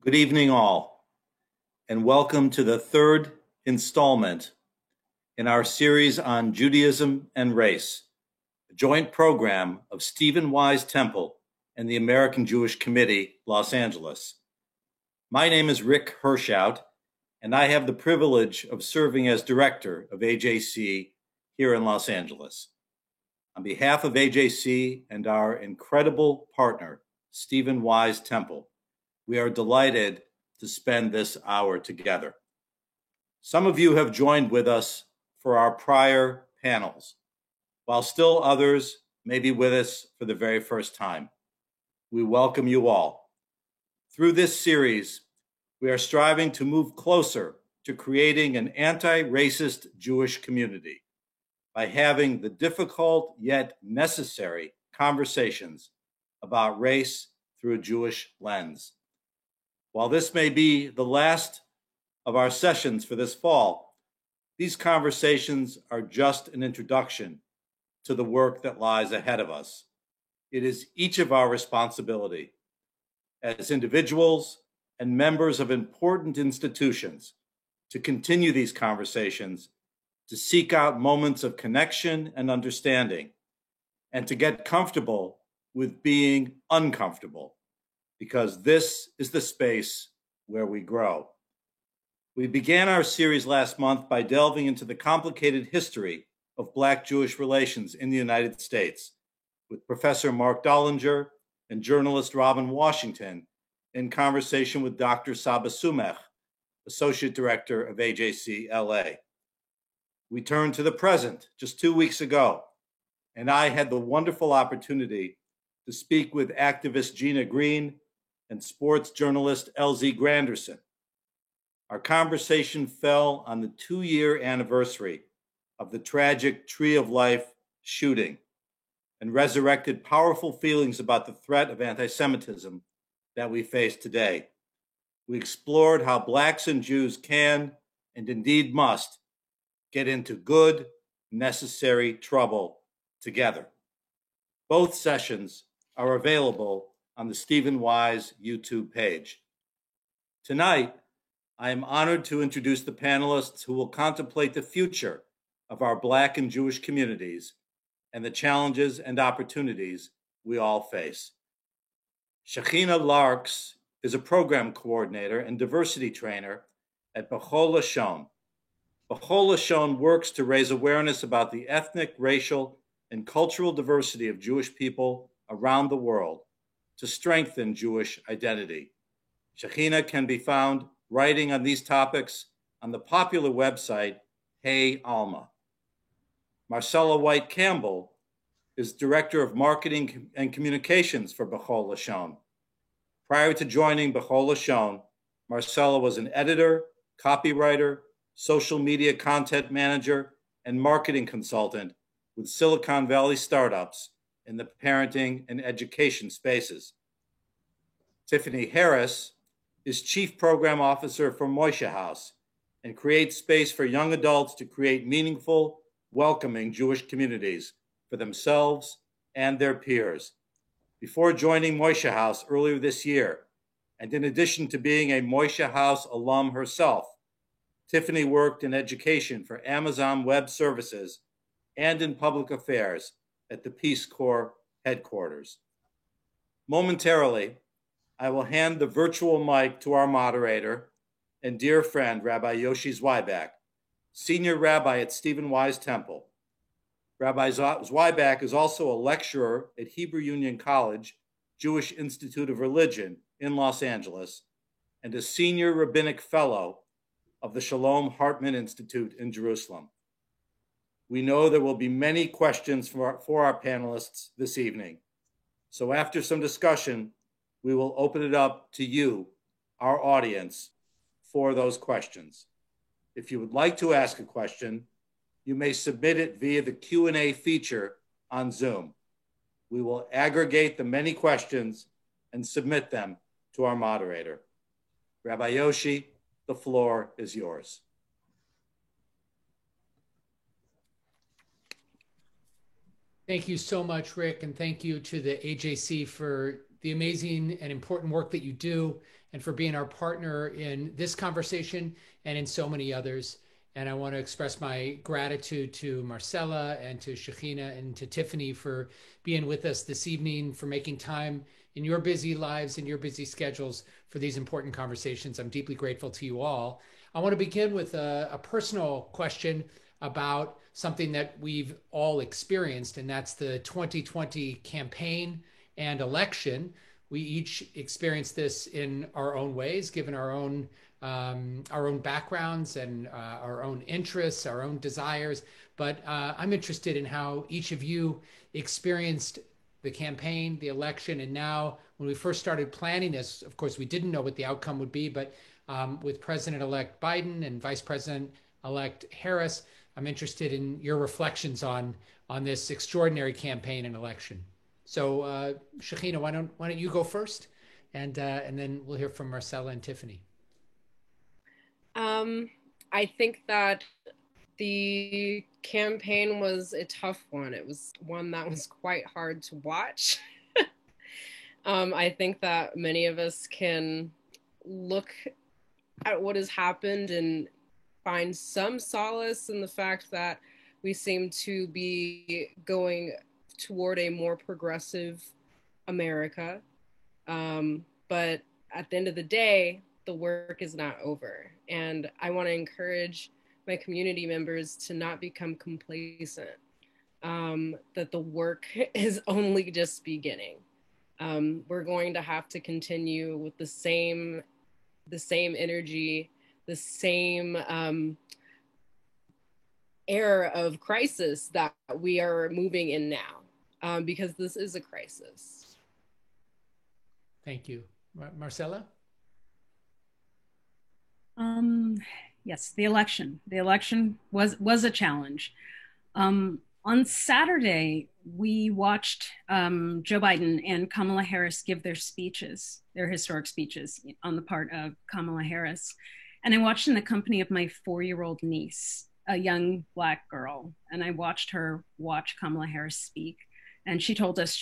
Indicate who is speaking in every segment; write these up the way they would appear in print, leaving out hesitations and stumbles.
Speaker 1: Good evening, all, and welcome to the third installment in our series on Judaism and race, a joint program of Stephen Wise Temple and the American Jewish Committee, Los Angeles. My name is Rick Hirschout, and I have the privilege of serving as director of AJC here in Los Angeles. On behalf of AJC and our incredible partner, Stephen Wise Temple, we are delighted to spend this hour together. Some of you have joined with us for our prior panels, while still others may be with us for the very first time. We welcome you all. Through this series, we are striving to move closer to creating an anti-racist Jewish community by having the difficult yet necessary conversations about race through a Jewish lens. While this may be the last of our sessions for this fall, these conversations are just an introduction to the work that lies ahead of us. It is each of our responsibility as individuals and members of important institutions to continue these conversations, to seek out moments of connection and understanding, and to get comfortable with being uncomfortable, because this is the space where we grow. We began our series last month by delving into the complicated history of Black-Jewish relations in the United States with Professor Mark Dollinger and journalist Robin Washington in conversation with Dr. Saba Sumech, Associate Director of AJC LA. We turned to the present just 2 weeks ago, and I had the wonderful opportunity to speak with activist Gina Green and sports journalist LZ Granderson. Our conversation fell on the 2-year anniversary of the tragic Tree of Life shooting and resurrected powerful feelings about the threat of anti-Semitism that we face today. We explored how Blacks and Jews can, and indeed must, get into good, necessary trouble together. Both sessions are available on the Stephen Wise YouTube page. Tonight, I am honored to introduce the panelists who will contemplate the future of our Black and Jewish communities and the challenges and opportunities we all face. Shechina Larks is a program coordinator and diversity trainer at Bechol Lashon. Bechol Lashon works to raise awareness about the ethnic, racial, and cultural diversity of Jewish people around the world to strengthen Jewish identity. Shechina can be found writing on these topics on the popular website Hey Alma. Marcella White Campbell is Director of Marketing and Communications for Bechol Lashon. Prior to joining Bechol Lashon, Marcella was an editor, copywriter, social media content manager, and marketing consultant with Silicon Valley startups in the parenting and education spaces. Tiffany Harris is Chief Program Officer for Moishe House and creates space for young adults to create meaningful, welcoming Jewish communities for themselves and their peers. Before joining Moishe House earlier this year, and in addition to being a Moishe House alum herself, Tiffany worked in education for Amazon Web Services and in public affairs at the Peace Corps headquarters. Momentarily, I will hand the virtual mic to our moderator and dear friend, Rabbi Yoshi Zweiback, Senior Rabbi at Stephen Wise Temple. Rabbi Zweiback is also a lecturer at Hebrew Union College, Jewish Institute of Religion in Los Angeles, and a Senior Rabbinic Fellow of the Shalom Hartman Institute in Jerusalem. We know there will be many questions for our panelists this evening. So after some discussion, we will open it up to you, our audience, for those questions. If you would like to ask a question, you may submit it via the Q&A feature on Zoom. We will aggregate the many questions and submit them to our moderator. Rabbi Yoshi, the floor is yours.
Speaker 2: Thank you so much, Rick, and thank you to the AJC for the amazing and important work that you do and for being our partner in this conversation and in so many others. And I want to express my gratitude to Marcella and to Shekhinah and to Tiffany for being with us this evening, for making time in your busy lives and your busy schedules for these important conversations. I'm deeply grateful to you all. I want to begin with a personal question about something that we've all experienced, and that's the 2020 campaign and election. We each experienced this in our own ways, given our own backgrounds and our own interests, our own desires. But I'm interested in how each of you experienced the campaign, the election, and now when we first started planning this, of course, we didn't know what the outcome would be, but with President-elect Biden and Vice President-elect Harris, I'm interested in your reflections on this extraordinary campaign and election. So, Shekhinah, why don't you go first, and then we'll hear from Marcella and Tiffany.
Speaker 3: I think that the campaign was a tough one. It was one that was quite hard to watch. I think that many of us can look at what has happened and find some solace in the fact that we seem to be going toward a more progressive America. But at the end of the day, the work is not over. And I want to encourage my community members to not become complacent, that the work is only just beginning. We're going to have to continue with the same energy, the same era of crisis that we are moving in now, because this is a crisis.
Speaker 2: Thank you. Marcella?
Speaker 4: Yes, the election. The election was a challenge. On Saturday, we watched Joe Biden and Kamala Harris give their speeches, their historic speeches on the part of Kamala Harris. And I watched in the company of my 4-year-old niece, a young Black girl. And I watched her watch Kamala Harris speak. And she told us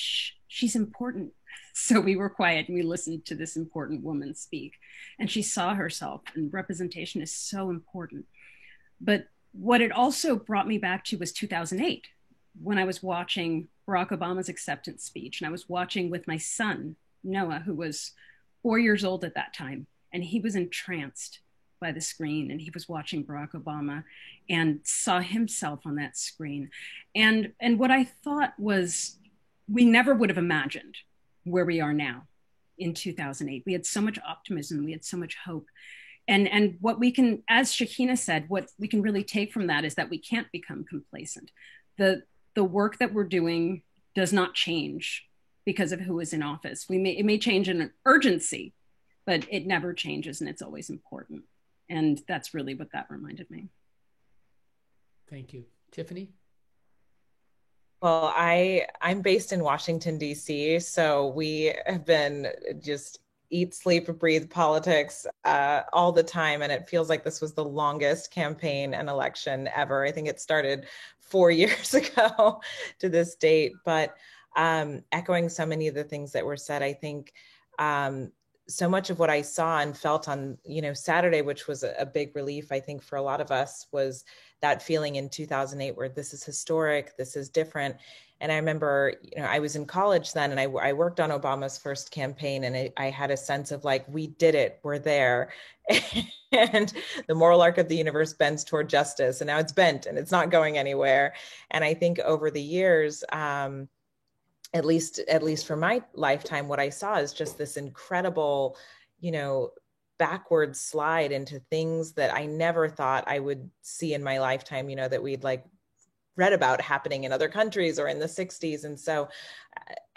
Speaker 4: she's important. So we were quiet and we listened to this important woman speak. And she saw herself, and representation is so important. But what it also brought me back to was 2008, when I was watching Barack Obama's acceptance speech. And I was watching with my son, Noah, who was 4 years old at that time. And he was entranced by the screen, and he was watching Barack Obama and saw himself on that screen. And what I thought was, we never would have imagined where we are now in 2008. We had so much optimism, we had so much hope. And what we can, as Shekhinah said, what we can really take from that is that we can't become complacent. The work that we're doing does not change because of who is in office. It may change in an urgency, but it never changes, and it's always important. And that's really what that reminded me.
Speaker 2: Thank you. Tiffany?
Speaker 5: Well, I'm based in Washington, D.C., so we have been just eat, sleep, breathe politics all the time. And it feels like this was the longest campaign and election ever. I think it started 4 years ago to this date. But echoing so many of the things that were said, I think so much of what I saw and felt on, Saturday, which was a big relief, I think, for a lot of us, was that feeling in 2008 where this is historic, this is different. And I remember, I was in college then, and I worked on Obama's first campaign, and I had a sense of like, we did it, we're there. And the moral arc of the universe bends toward justice, and now it's bent and it's not going anywhere. And I think over the years, at least for my lifetime, what I saw is just this incredible, backward slide into things that I never thought I would see in my lifetime, that we'd like read about happening in other countries or in the 60s. And so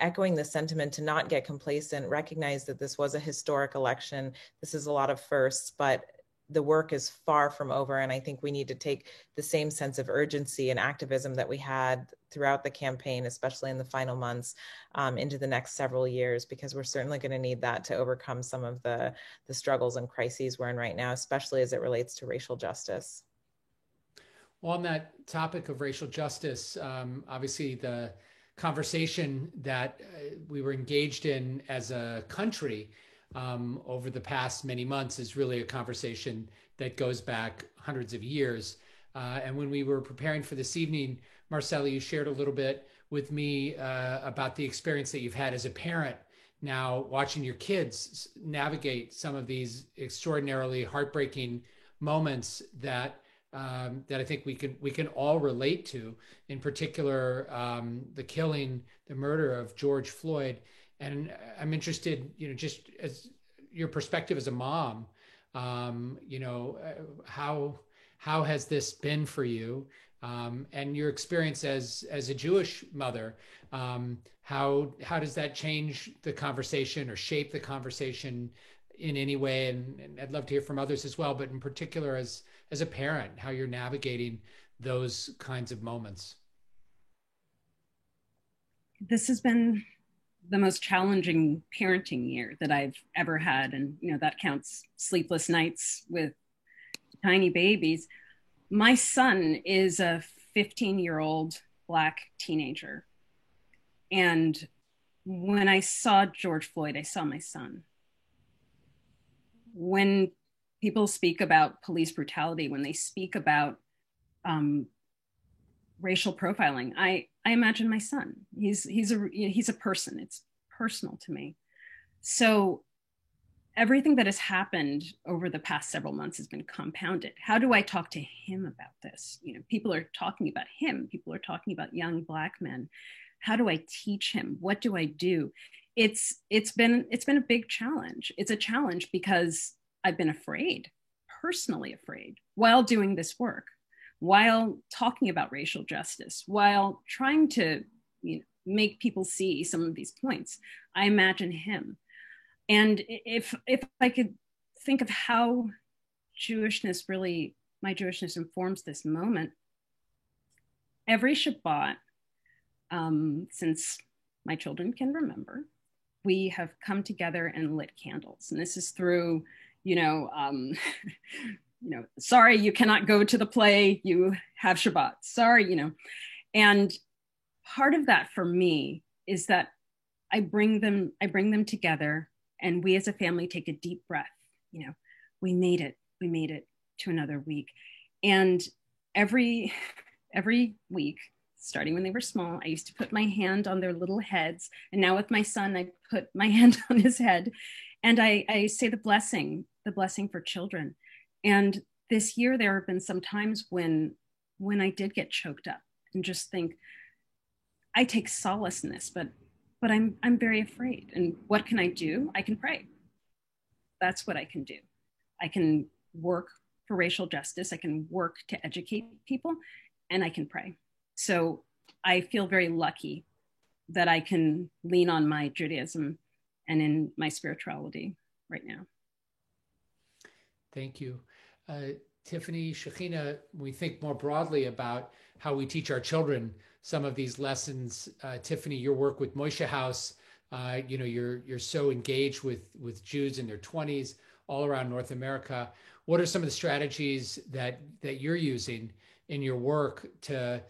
Speaker 5: echoing the sentiment to not get complacent, recognize that this was a historic election. This is a lot of firsts, but the work is far from over. And I think we need to take the same sense of urgency and activism that we had throughout the campaign, especially in the final months, into the next several years, because we're certainly going to need that to overcome some of the struggles and crises we're in right now, especially as it relates to racial justice.
Speaker 2: Well, on that topic of racial justice, obviously the conversation that we were engaged in as a country over the past many months is really a conversation that goes back hundreds of years. And when we were preparing for this evening, Marcella, you shared a little bit with me about the experience that you've had as a parent now watching your kids navigate some of these extraordinarily heartbreaking moments that I think we can all relate to. In particular, the killing, the murder of George Floyd. And I'm interested, just as your perspective as a mom, how has this been for you? And your experience as a Jewish mother, how does that change the conversation or shape the conversation in any way? And I'd love to hear from others as well, but in particular as a parent, how you're navigating those kinds of moments.
Speaker 4: This has been the most challenging parenting year that I've ever had. And, that counts sleepless nights with tiny babies. My son is a 15-year-old Black teenager. And when I saw George Floyd, I saw my son. When people speak about police brutality, when they speak about racial profiling, I imagine my son. He's a person. It's personal to me. So everything that has happened over the past several months has been compounded. How do I talk to him about this? People are talking about him. People are talking about young Black men. How do I teach him? What do I do? It's been a big challenge. It's a challenge because I've been afraid, personally afraid, while doing this work, while talking about racial justice, while trying to make people see some of these points. I imagine him. And if I could think of how my Jewishness informs this moment, every Shabbat, since my children can remember, we have come together and lit candles. And this is through, sorry, you cannot go to the play, you have Shabbat, sorry, And part of that for me is that I bring them together, and we as a family take a deep breath. We made it to another week. And every week, starting when they were small, I used to put my hand on their little heads. And now with my son, I put my hand on his head and I say the blessing for children. And this year, there have been some times when I did get choked up and just think, I take solace in this, but I'm very afraid. And what can I do? I can pray. That's what I can do. I can work for racial justice. I can work to educate people, and I can pray. So I feel very lucky that I can lean on my Judaism and in my spirituality right now.
Speaker 2: Thank you. Tiffany, Shekhinah, we think more broadly about how we teach our children some of these lessons. Tiffany, your work with Moishe House, you're so engaged with Jews in their 20s all around North America. What are some of the strategies that you're using in your work to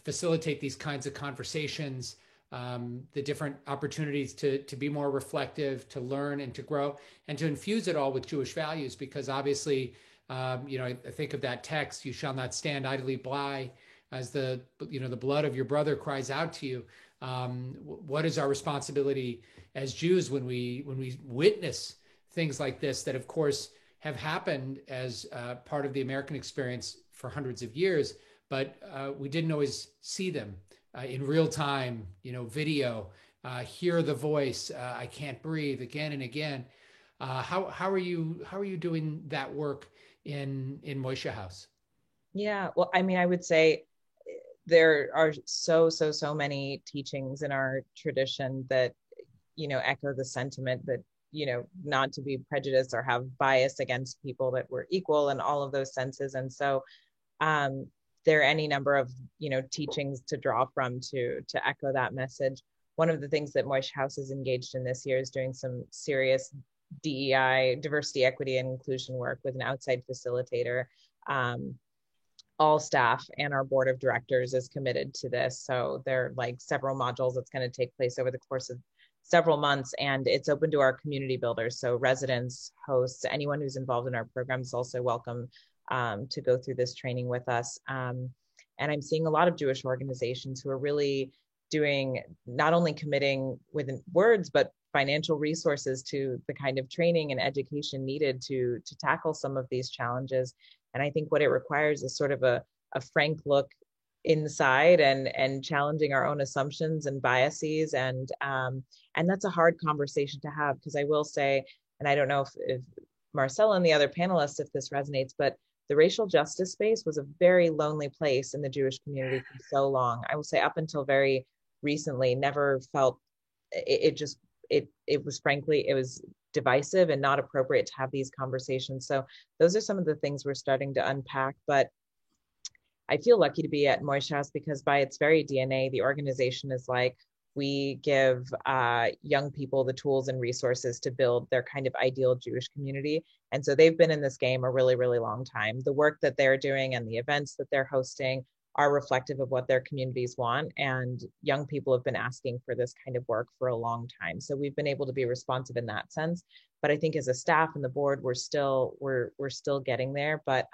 Speaker 2: facilitate these kinds of conversations, the different opportunities to be more reflective, to learn and to grow, and to infuse it all with Jewish values? Because obviously, I think of that text, "You shall not stand idly by as the blood of your brother cries out to you." What is our responsibility as Jews when we witness things like this that, of course, have happened as part of the American experience for hundreds of years, but we didn't always see them in real time, video, hear the voice, "I can't breathe," again and again. How are you doing that work in Moishe House?
Speaker 5: Yeah, well, I would say there are so many teachings in our tradition that, echo the sentiment that, not to be prejudiced or have bias against people, that we're equal in all of those senses. And so there are any number of, teachings to draw from to echo that message. One of the things that Moishe House is engaged in this year is doing some serious DEI, diversity, equity, and inclusion work with an outside facilitator. all staff and our board of directors is committed to this. So there are like several modules that's going to take place over the course of several months, and it's open to our community builders. So residents, hosts, anyone who's involved in our program is also welcome to go through this training with us. And I'm seeing a lot of Jewish organizations who are really doing, not only committing with words, but financial resources to the kind of training and education needed to tackle some of these challenges. And I think what it requires is sort of a frank look inside and challenging our own assumptions and biases. And that's a hard conversation to have, because I will say, and I don't know if Marcella and the other panelists, if this resonates, but the racial justice space was a very lonely place in the Jewish community for so long. I will say up until very recently, never felt it was frankly, it was divisive and not appropriate to have these conversations. So those are some of the things we're starting to unpack. But I feel lucky to be at Moishas, because by its very DNA, the organization is like, we give young people the tools and resources to build their kind of ideal Jewish community. And so they've been in this game a really, really long time. The work that they're doing and the events that they're hosting are reflective of what their communities want. And young people have been asking for this kind of work for a long time. So we've been able to be responsive in that sense. But I think as a staff and the board, we're still getting there. But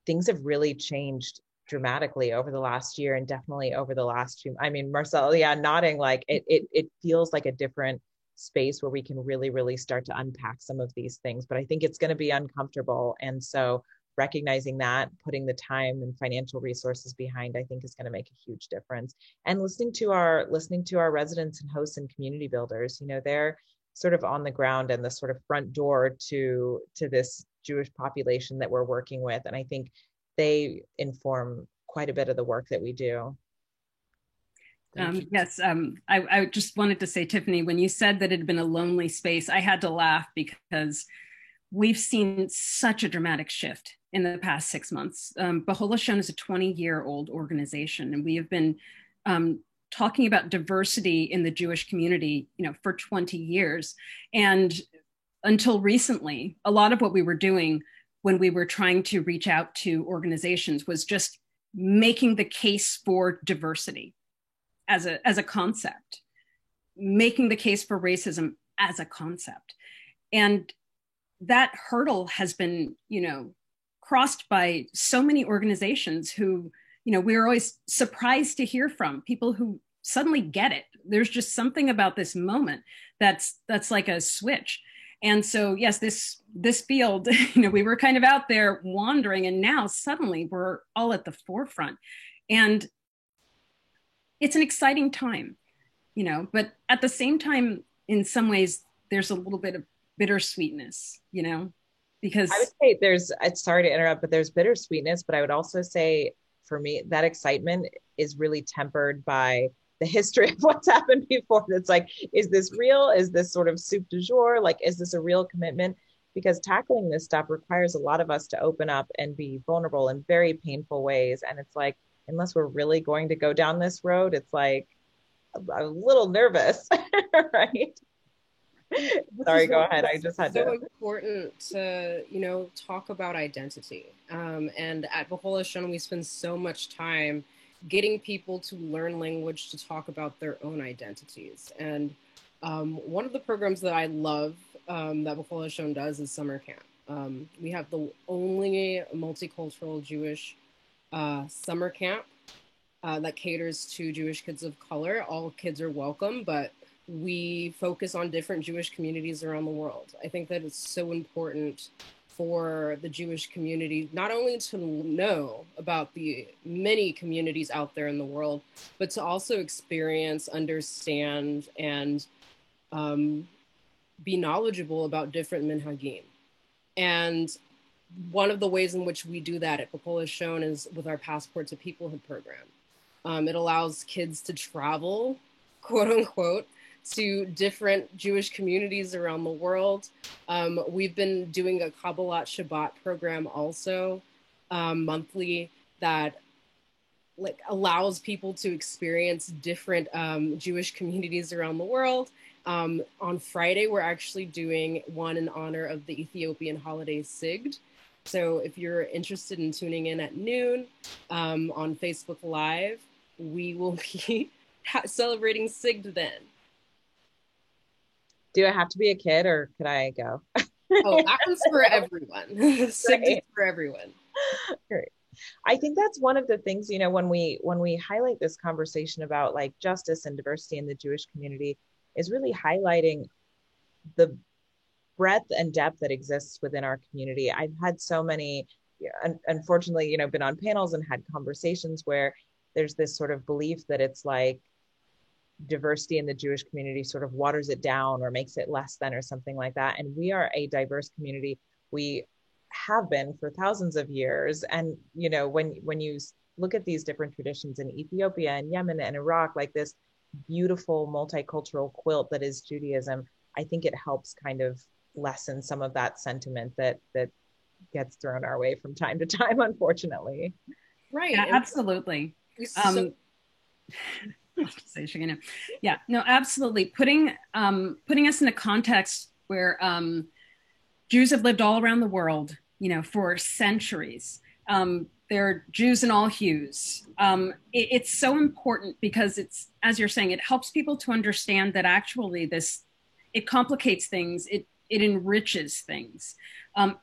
Speaker 5: things have really changed dramatically over the last year, and definitely over the last few. I mean, Marcel, yeah, nodding, like it feels like a different space where we can really, really start to unpack some of these things. But I think it's going to be uncomfortable. And so recognizing that, putting the time and financial resources behind, I think is going to make a huge difference. And listening to our residents and hosts and community builders, they're sort of on the ground and the sort of front door to this Jewish population that we're working with. And I think they inform quite a bit of the work that we do.
Speaker 4: Yes, I just wanted to say, Tiffany, when you said that it had been a lonely space, I had to laugh, because we've seen such a dramatic shift in the past 6 months. B'chol Hashon is a 20-year-old organization, and we have been talking about diversity in the Jewish community, for 20 years. And until recently, a lot of what we were doing when we were trying to reach out to organizations was just making the case for diversity as a concept, making the case for racism as a concept. And that hurdle has been, crossed by so many organizations who, we were always surprised to hear from people who suddenly get it. There's just something about this moment that's like a switch. And so, yes, this field, we were kind of out there wandering, and now suddenly we're all at the forefront. And it's an exciting time, but at the same time, in some ways, there's a little bit of bittersweetness, because
Speaker 5: I would say sorry to interrupt, but there's bittersweetness, but I would also say, for me, that excitement is really tempered by the history of what's happened before. It's like, is this real? Is this sort of soup du jour? Like, is this a real commitment? Because tackling this stuff requires a lot of us to open up and be vulnerable in very painful ways. And it's like, unless we're really going to go down this road, it's like, I'm a little nervous, right? Sorry, go ahead. I just had
Speaker 3: so important to, talk about identity. And at B'chol Hashon, we spend so much time getting people to learn language to talk about their own identities. And one of the programs that I love that B'chol Hashon does is summer camp. We have the only multicultural Jewish summer camp that caters to Jewish kids of color. All kids are welcome, but we focus on different Jewish communities around the world. I think that it's so important for the Jewish community, not only to know about the many communities out there in the world, but to also experience, understand, and be knowledgeable about different minhagim. And one of the ways in which we do that at B'chol Hashon is with our Passport to Peoplehood program. It allows kids to travel, quote unquote, to different Jewish communities around the world. We've been doing a Kabbalat Shabbat program also monthly that allows people to experience different Jewish communities around the world. On Friday, we're actually doing one in honor of the Ethiopian holiday Sigd. So if you're interested in tuning in at noon on Facebook Live, we will be celebrating SIGD then.
Speaker 5: Do I have to be a kid or could I go?
Speaker 3: Oh, that one's for everyone. SIGD is for everyone.
Speaker 5: Great. I think that's one of the things, you know, when we highlight this conversation about like justice and diversity in the Jewish community, is really highlighting the breadth and depth that exists within our community. I've had so many, unfortunately, you know, been on panels and had conversations where there's this sort of belief that it's like diversity in the Jewish community sort of waters it down or makes it less than or something like that. And we are a diverse community. We have been for thousands of years. And, you know, when you look at these different traditions in Ethiopia and Yemen and Iraq, like this beautiful multicultural quilt that is Judaism, I think it helps kind of lessen some of that sentiment that gets thrown our way from time to time, unfortunately.
Speaker 4: Right. Yeah, absolutely. Yeah, no, absolutely. Putting us in a context where Jews have lived all around the world, you know, for centuries. There are Jews in all hues. It's so important because it's, as you're saying, it helps people to understand that actually it complicates things. It enriches things.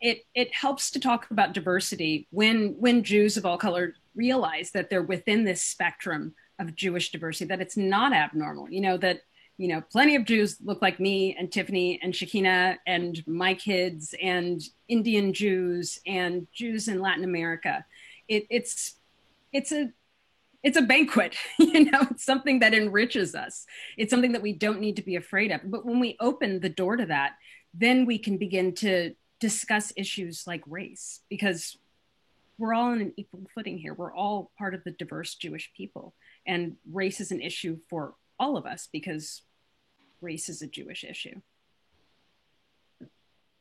Speaker 4: It helps to talk about diversity when Jews of all color realize that they're within this spectrum of Jewish diversity, that it's not abnormal, you know, that, you know, plenty of Jews look like me and Tiffany and Shekinah and my kids and Indian Jews and Jews in Latin America. It's a banquet, you know, it's something that enriches us. It's something that we don't need to be afraid of. But when we open the door to that, then we can begin to discuss issues like race, because we're all on an equal footing here. We're all part of the diverse Jewish people. And race is an issue for all of us because race is a Jewish issue.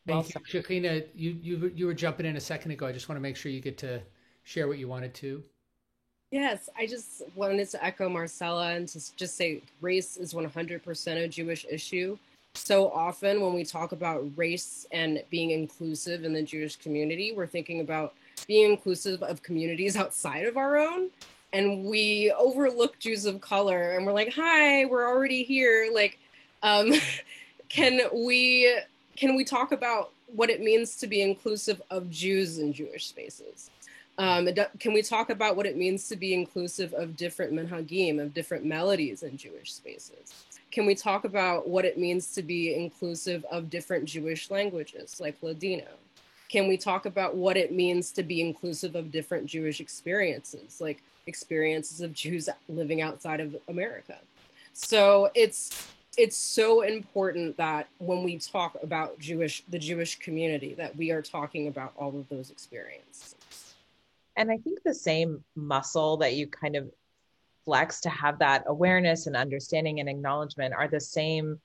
Speaker 2: Thank you. Shekinah, you were jumping in a second ago. I just want to make sure you get to share what you wanted to.
Speaker 3: Yes, I just wanted to echo Marcella and to just say race is 100% a Jewish issue. So often when we talk about race and being inclusive in the Jewish community, we're thinking about being inclusive of communities outside of our own. And we overlook Jews of color and we're like, hi, we're already here. Like, can we talk about what it means to be inclusive of Jews in Jewish spaces? Can we talk about what it means to be inclusive of different minhagim, of different melodies in Jewish spaces? Can we talk about what it means to be inclusive of different Jewish languages, like Ladino? Can we talk about what it means to be inclusive of different Jewish experiences, like experiences of Jews living outside of America? So it's so important that when we talk about the Jewish community, that we are talking about all of those experiences.
Speaker 5: And I think the same muscle that you kind of flex to have that awareness and understanding and acknowledgement are the same,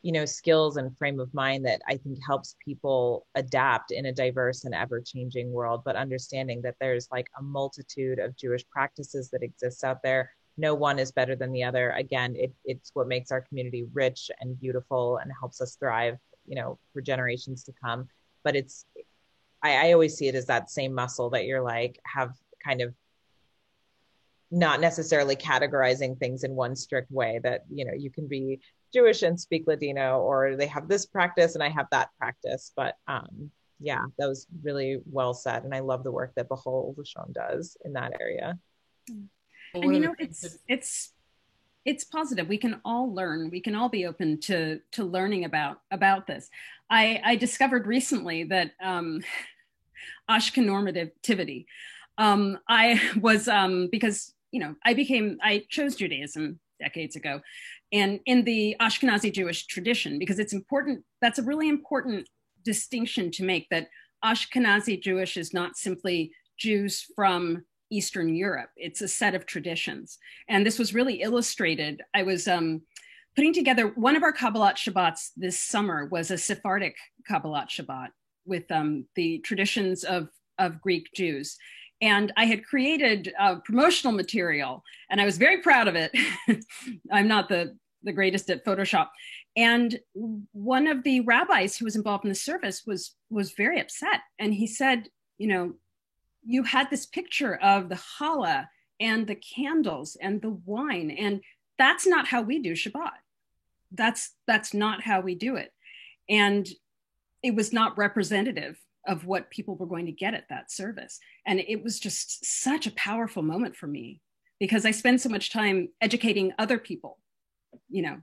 Speaker 5: you know, skills and frame of mind that I think helps people adapt in a diverse and ever-changing world, but understanding that there's like a multitude of Jewish practices that exists out there. No one is better than the other. Again, it's what makes our community rich and beautiful and helps us thrive, you know, for generations to come. But I always see it as that same muscle that you're like, have kind of not necessarily categorizing things in one strict way, that, you know, you can be Jewish and speak Ladino, or they have this practice and I have that practice. But yeah, that was really well said. And I love the work that B'chol Lashon does in that area.
Speaker 4: And you know, it's positive. We can all learn. We can all be open to learning about this. I discovered recently that Ashken normativity. I was because, you know, I chose Judaism decades ago, and in the Ashkenazi Jewish tradition, because it's important. That's a really important distinction to make, that Ashkenazi Jewish is not simply Jews from Eastern Europe. It's a set of traditions. And this was really illustrated. I was putting together one of our Kabbalat Shabbats this summer was a Sephardic Kabbalat Shabbat with the traditions of Greek Jews. And I had created promotional material and I was very proud of it. I'm not the greatest at Photoshop. And one of the rabbis who was involved in the service was very upset. And he said, you know, you had this picture of the challah and the candles and the wine, and that's not how we do Shabbat. That's not how we do it. And it was not representative of what people were going to get at that service. And it was just such a powerful moment for me, because I spend so much time educating other people, you know,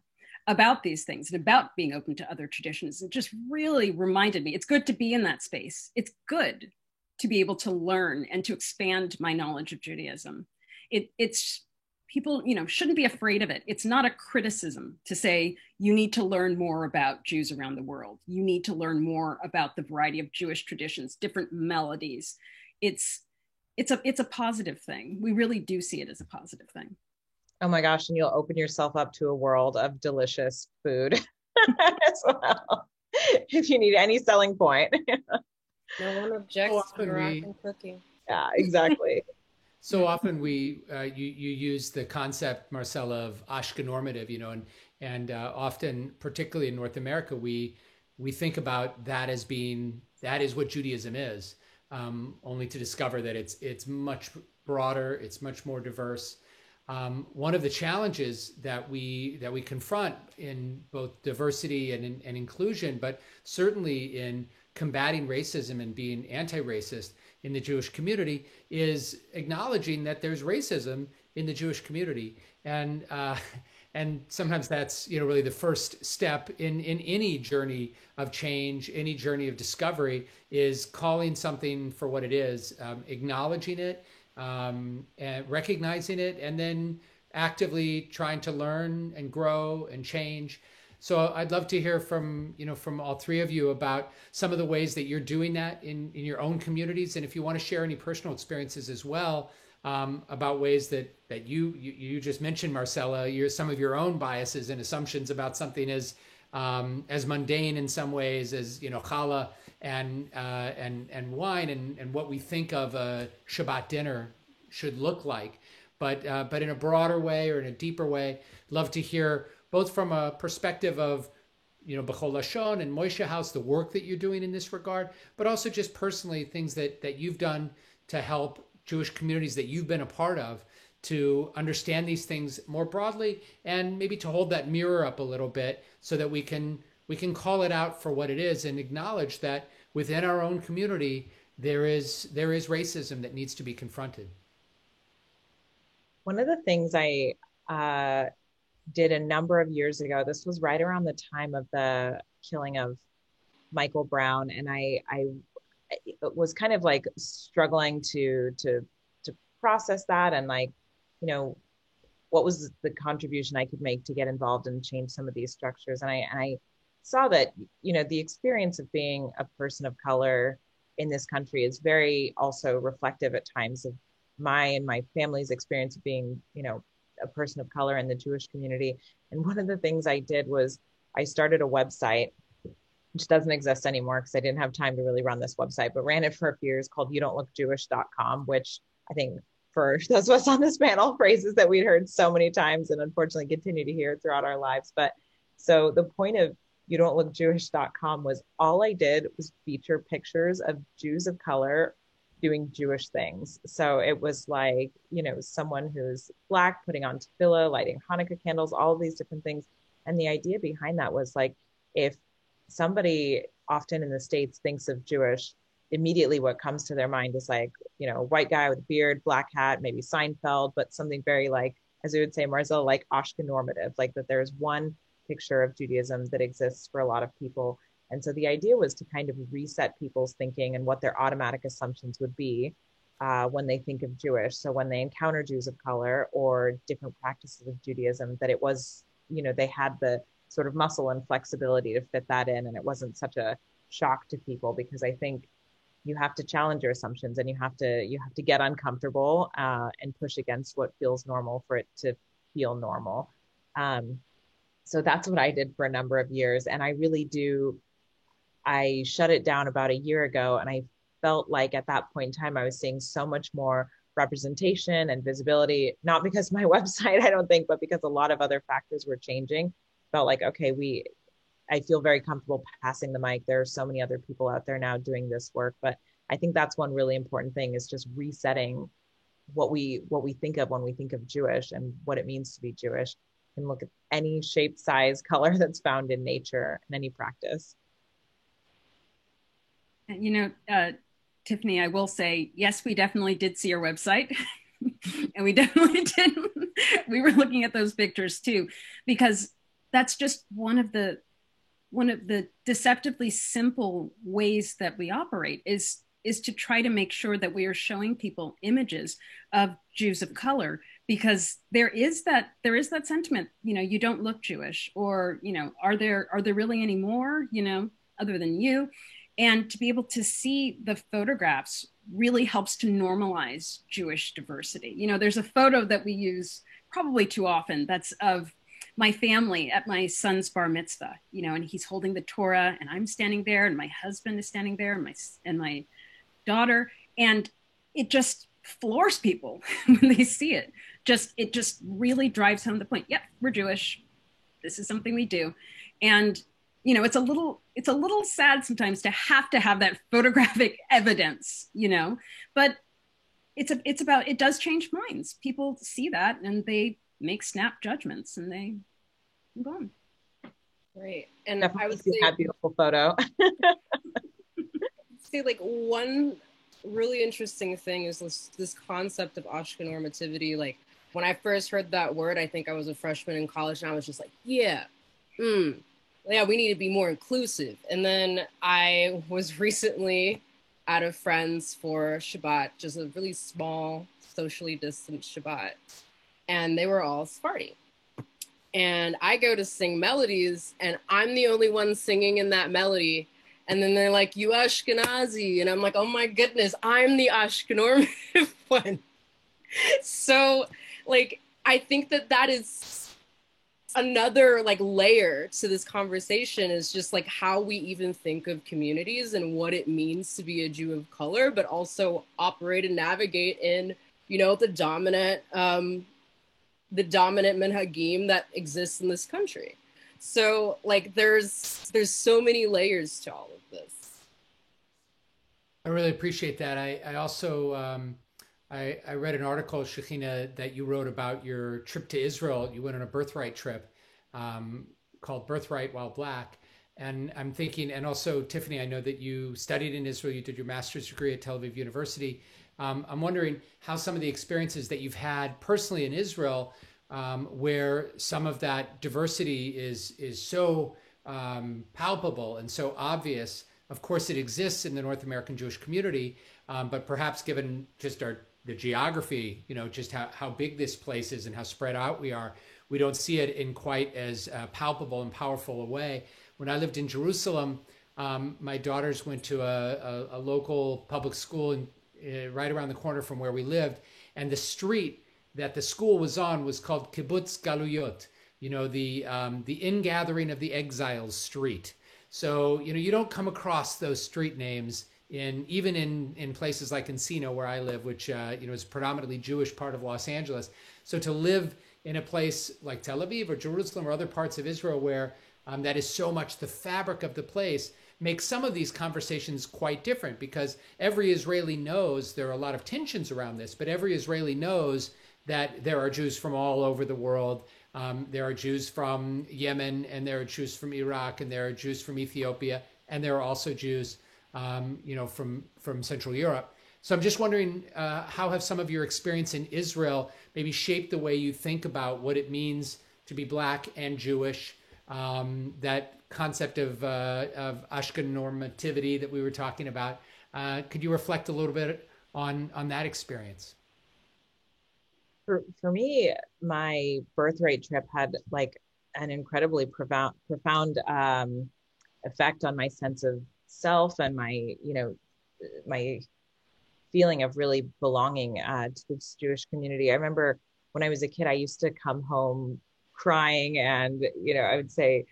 Speaker 4: about these things and about being open to other traditions. It just really reminded me, it's good to be in that space. It's good to be able to learn and to expand my knowledge of Judaism. It's people, you know, shouldn't be afraid of it. It's not a criticism to say, you need to learn more about Jews around the world. You need to learn more about the variety of Jewish traditions, different melodies. It's a positive thing. We really do see it as a positive thing.
Speaker 5: Oh my gosh, and you'll open yourself up to a world of delicious food as well, if you need any selling point.
Speaker 3: No one objects to Moroccan cooking.
Speaker 5: Yeah, exactly.
Speaker 2: So often you use the concept, Marcella, of ashkenormative, you know, and often, particularly in North America, we think about that as being, that is what Judaism is, only to discover that it's much broader, it's much more diverse. One of the challenges that we confront in both diversity and inclusion, but certainly in combating racism and being anti-racist in the Jewish community, is acknowledging that there's racism in the Jewish community, and sometimes that's, you know, really the first step in any journey of change, any journey of discovery, is calling something for what it is, acknowledging it, and recognizing it, and then actively trying to learn and grow and change. So I'd love to hear from all three of you about some of the ways that you're doing that in your own communities, and if you want to share any personal experiences as well, about ways that you just mentioned, Marcella, some of your own biases and assumptions about something as mundane in some ways as, you know, challah and wine, and what we think of a Shabbat dinner should look like, but in a broader way or in a deeper way. Love to hear both from a perspective of, you know, B'chol Lashon and Moishe House, the work that you're doing in this regard, but also just personally things that you've done to help Jewish communities that you've been a part of to understand these things more broadly, and maybe to hold that mirror up a little bit so that we can call it out for what it is and acknowledge that within our own community there is racism that needs to be confronted.
Speaker 5: One of the things I did a number of years ago, this was right around the time of the killing of Michael Brown, and I was kind of like struggling to process that, and like, you know, what was the contribution I could make to get involved and change some of these structures. And I saw that, you know, the experience of being a person of color in this country is very also reflective at times of my and my family's experience of being, you know, a person of color in the Jewish community. And one of the things I did was I started a website, which doesn't exist anymore because I didn't have time to really run this website, but ran it for a few years, called youdon'tlookjewish.com, which I think for those of us on this panel, phrases that we'd heard so many times and unfortunately continue to hear throughout our lives. But so the point of youdon'tlookjewish.com was, all I did was feature pictures of Jews of color doing Jewish things. So it was like, you know, someone who's Black putting on tefillah, lighting Hanukkah candles, all of these different things. And the idea behind that was like, if somebody often in the States thinks of Jewish, immediately what comes to their mind is like, you know, white guy with a beard, black hat, maybe Seinfeld, but something very like, as we would say, Marcel, like ashkenormative, like that there's one picture of Judaism that exists for a lot of people. And so the idea was to kind of reset people's thinking and what their automatic assumptions would be when they think of Jewish. So when they encounter Jews of color or different practices of Judaism, that it was, you know, they had the sort of muscle and flexibility to fit that in. And it wasn't such a shock to people, because I think you have to challenge your assumptions, and you have to get uncomfortable and push against what feels normal for it to feel normal. So that's what I did for a number of years. And I shut it down about a year ago, and I felt like at that point in time, I was seeing so much more representation and visibility, not because my website, I don't think, but because a lot of other factors were changing. Felt like, okay, I feel very comfortable passing the mic. There are so many other people out there now doing this work, but I think that's one really important thing, is just resetting what we think of when we think of Jewish and what it means to be Jewish, and look at any shape, size, color that's found in nature and any practice.
Speaker 4: And Tiffany, I will say, yes, we definitely did see your website. And we definitely did. We were looking at those pictures too, because that's just one of the deceptively simple ways that we operate is to try to make sure that we are showing people images of Jews of color, because there is that sentiment, you don't look Jewish, or, are there really any more, other than you? And to be able to see the photographs really helps to normalize Jewish diversity. There's a photo that we use probably too often that's of my family at my son's bar mitzvah, and he's holding the Torah, and I'm standing there, and my husband is standing there, and my daughter, and it just floors people when they see it. It just really drives home the point. Yep, we're Jewish. This is something we do. And it's a little sad sometimes to have that photographic evidence, but it does change minds. People see that and they make snap judgments and they move on.
Speaker 3: Right. And
Speaker 5: definitely
Speaker 3: I would
Speaker 5: see
Speaker 3: say
Speaker 5: that beautiful photo.
Speaker 3: see, like, one really interesting thing is this concept of Ashkenormativity. Like, when I first heard that word, I think I was a freshman in college, and I was just like, yeah, we need to be more inclusive. And then I was recently at a friend's for Shabbat, just a really small, socially distant Shabbat, and they were all Sephardi. And I go to sing melodies, and I'm the only one singing in that melody. And then they're like, you Ashkenazi. And I'm like, oh my goodness, I'm the Ashkenormative one. So, like, I think that is another, like, layer to this conversation, is just like how we even think of communities and what it means to be a Jew of color, but also operate and navigate in, the dominant minhagim that exists in this country. So, like, there's so many layers to all of this.
Speaker 2: I really appreciate that. I also I read an article, Shekhinah, that you wrote about your trip to Israel. You went on a birthright trip called Birthright While Black. And I'm thinking, and also Tiffany, I know that you studied in Israel. You did your master's degree at Tel Aviv University. I'm wondering how some of the experiences that you've had personally in Israel, where some of that diversity is so palpable and so obvious. Of course, it exists in the North American Jewish community, but perhaps given just the geography, just how big this place is and how spread out we are, we don't see it in quite as palpable and powerful a way. When I lived in Jerusalem, my daughters went to a local public school right around the corner from where we lived, and the street that the school was on was called Kibbutz Galuyot, the ingathering of the exiles street. So, you don't come across those street names even in places like Encino, where I live, which, is a predominantly Jewish part of Los Angeles. So to live in a place like Tel Aviv or Jerusalem or other parts of Israel where that is so much the fabric of the place makes some of these conversations quite different, because every Israeli knows there are a lot of tensions around this, but every Israeli knows that there are Jews from all over the world. There are Jews from Yemen, and there are Jews from Iraq, and there are Jews from Ethiopia, and there are also Jews, from Central Europe. So I'm just wondering, how have some of your experience in Israel maybe shaped the way you think about what it means to be Black and Jewish? That concept of Ashkenormativity that we were talking about. Could you reflect a little bit on that experience?
Speaker 5: For me, my birthright trip had like an incredibly profound effect on my sense of self and my feeling of really belonging to this Jewish community. I remember when I was a kid, I used to come home crying, and I would say,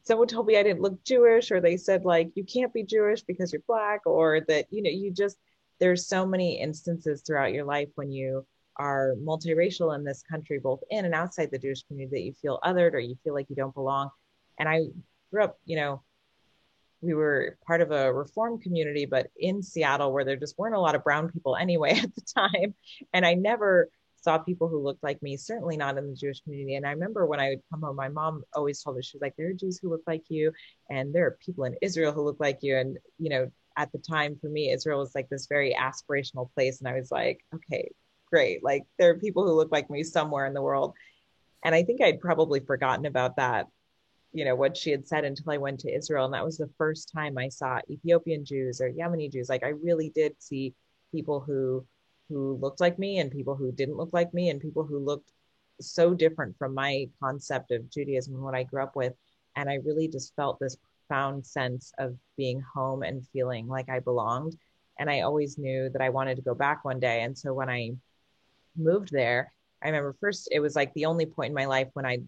Speaker 5: someone told me I didn't look Jewish, or they said, like, you can't be Jewish because you're Black, or that there's so many instances throughout your life when you are multiracial in this country, both in and outside the Jewish community, that you feel othered or you feel like you don't belong. And I grew up, we were part of a reform community, but in Seattle, where there just weren't a lot of brown people anyway at the time. And I never saw people who looked like me, certainly not in the Jewish community. And I remember when I would come home, my mom always told me, she was like, there are Jews who look like you, and there are people in Israel who look like you. And, you know, at the time for me, Israel was like this very aspirational place. And I was like, okay, great. Like there are people who look like me somewhere in the world. And I think I'd probably forgotten about that, you know, what she had said until I went to Israel. And that was the first time I saw Ethiopian Jews or Yemeni Jews. Like I really did see people who looked like me and people who didn't look like me and people who looked so different from my concept of Judaism and what I grew up with. And I really just felt this profound sense of being home and feeling like I belonged. And I always knew that I wanted to go back one day. And so when I moved there, I remember first, it was like the only point in my life when I